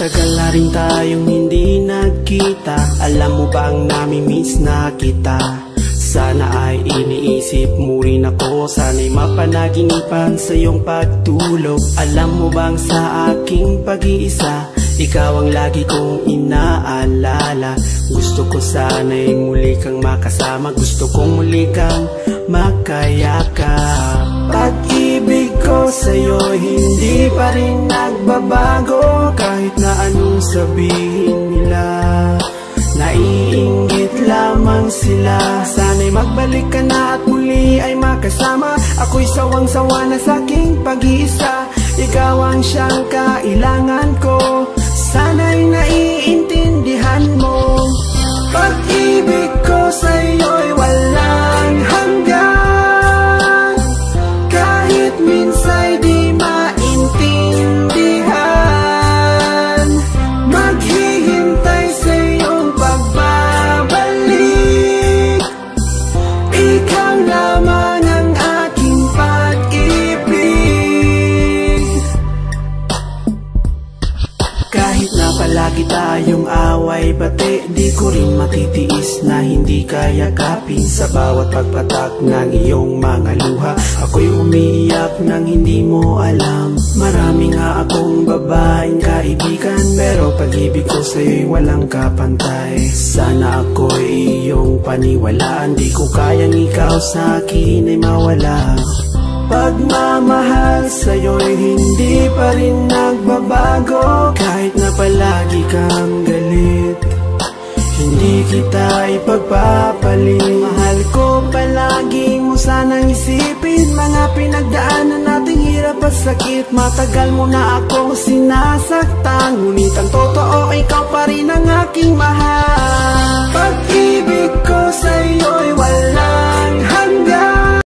Matagal na rin tayong hindi nagkita. Alam mo bang nami-miss na kita? Sana ay iniisip mo rin ako. Sana'y mapanaginipan sa iyong pagtulog. Alam mo bang sa aking pag-iisa, ikaw ang lagi kong inaalala. Gusto ko sana'y muli kang makasama. Gusto kong muli kang makayakap. Pag-ibig ko sa'yo hindi pa rin nagbabago. Kahit na anong sabihin nila, naiinggit lamang sila. Sana'y magbalik ka na at muli ay makasama. Ako'y sawang-sawa na sa aking pag-iisa. Ikaw ang siyang kailangan ko. Sana'y naiintindihan mo. Pag-ibig ko sa'yo'y walang hanggan. Kahit minsa'y di maintindihan, maghihintay sa iyong pagbabalik. Ikaw lamang ang aking pag-ibig. Kahit na palagi tayong away bate, di ko rin matitiis na hindi kayakapin. Sa bawat pagpatak ng iyong mga luha, ako'y umiiyak nang hindi mo alam. Marami nga akong babaeng kaibigan, pero pag-ibig ko sa'yo'y walang kapantay. Sana ako'y iyong paniwalaan. Di ko kayang ikaw sa akin ay mawala. Pagmamahal sa'yo'y hindi pa rin nagbabago. Kahit na palagi kang galit, hindi kita ipagpapalit. Mahal ko palagi mo sanang isipin mga pinagdaanan nating hirap at sakit. Matagal mo na akong sinasaktan, ngunit ang totoo ikaw pa rin ang aking mahal. Pag-ibig ko sa'yo'y wala